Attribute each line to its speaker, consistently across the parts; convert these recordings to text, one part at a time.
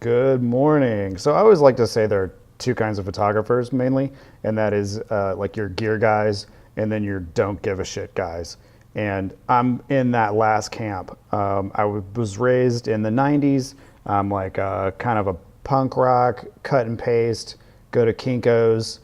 Speaker 1: Good morning. So I always like to say there are two kinds of photographers mainly, and that is like your gear guys and then your don't give a shit guys. And I'm in that last camp. Was raised in the 90s. I'm like kind of a punk rock, cut and paste, go to Kinko's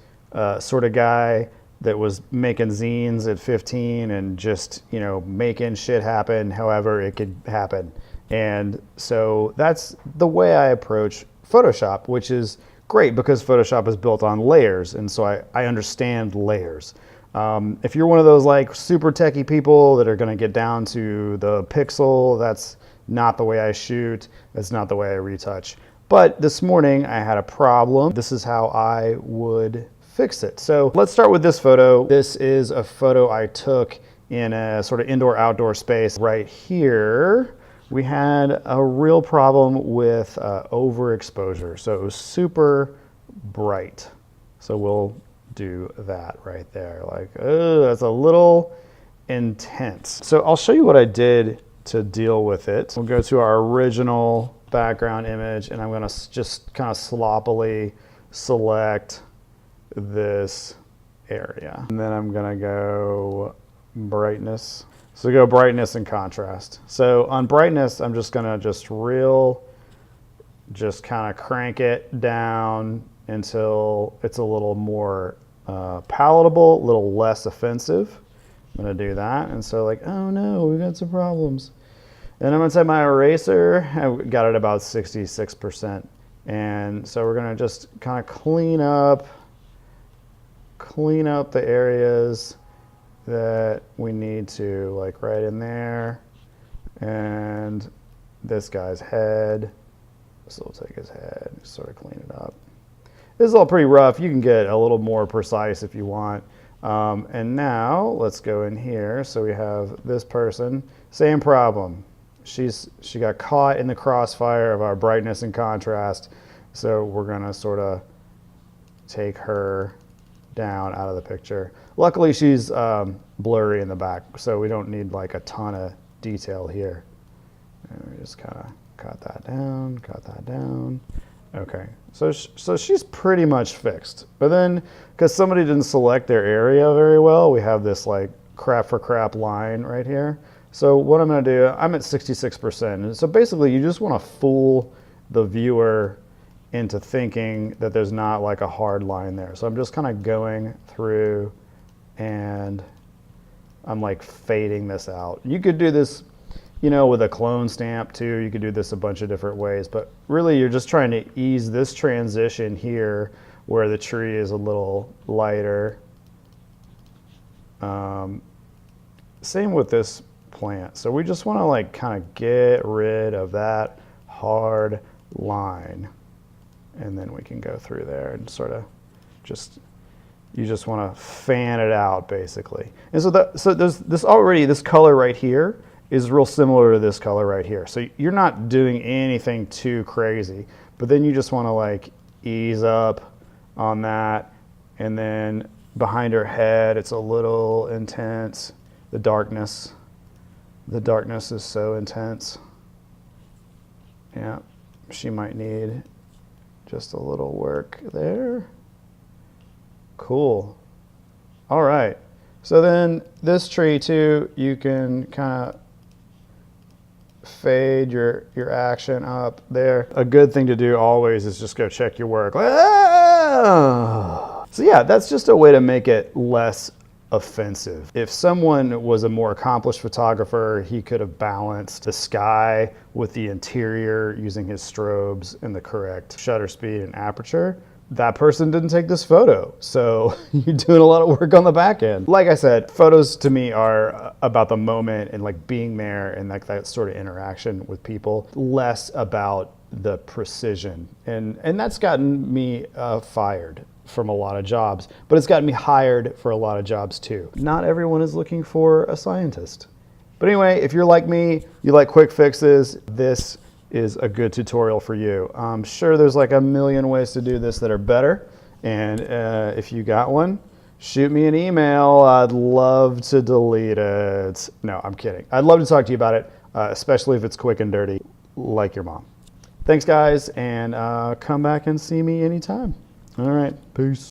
Speaker 1: sort of guy that was making zines at 15 and just, making shit happen however it could happen. And so that's the way I approach Photoshop, which is great because Photoshop is built on layers. And so I understand layers. If you're one of those like super techie people that are going to get down to the pixel, that's not the way I shoot. That's not the way I retouch. But this morning I had a problem. This is how I would fix it. So let's start with this photo. This is a photo I took in a sort of indoor-outdoor space. Right here, we had a real problem with overexposure. So it was super bright. So we'll do that right there. Like, oh, that's a little intense. So I'll show you what I did to deal with it. We'll go to our original background image and I'm gonna just kind of sloppily select this area. And then I'm gonna go brightness. So go brightness and contrast. So on brightness, I'm just gonna just kind of crank it down until it's a little more palatable, a little less offensive. I'm gonna do that. And so like, oh no, we've got some problems. And I'm gonna set my eraser. I got it about 66%. And so we're gonna just kind of clean up the areas that we need to, like right in there. And this guy's head. So we'll take his head and sort of clean it up. This is all pretty rough. You can get a little more precise if you want. And now let's go in here. So we have this person, same problem. She got caught in the crossfire of our brightness and contrast. So we're gonna sort of take her down out of the picture. Luckily she's blurry in the back, so we don't need like a ton of detail here. And we just kind of cut that down. Okay, so she's pretty much fixed. But then, because somebody didn't select their area very well, we have this like crap for crap line right here. So what I'm gonna do, I'm at 66%. And so basically you just wanna fool the viewer into thinking that there's not like a hard line there. So I'm just kind of going through and I'm like fading this out. You could do this, with a clone stamp too. You could do this a bunch of different ways, but really you're just trying to ease this transition here where the tree is a little lighter. Same with this plant. So we just want to like kind of get rid of that hard line. And then we can go through there and sort of you just want to fan it out basically. And so there's this color right here is real similar to this color right here. So you're not doing anything too crazy, but then you just want to like ease up on that. And then behind her head, it's a little intense. The darkness is so intense. Yeah, she might need just a little work there. Cool. All right. So then this tree too, you can kind of fade your action up there. A good thing to do always is just go check your work. So yeah, that's just a way to make it less offensive. If someone was a more accomplished photographer, he could have balanced the sky with the interior using his strobes and the correct shutter speed and aperture. That person didn't take this photo, so you're doing a lot of work on the back end. Like I said, photos to me are about the moment and like being there and like that sort of interaction with people, less about the precision. And that's gotten me fired from a lot of jobs, but it's gotten me hired for a lot of jobs too. Not everyone is looking for a scientist. But anyway, if you're like me, you like quick fixes, this is a good tutorial for you. I'm sure there's like a million ways to do this that are better. And if you got one, shoot me an email. I'd love to delete it. No, I'm kidding. I'd love to talk to you about it, especially if it's quick and dirty, like your mom. Thanks, guys, and come back and see me anytime. All right, peace.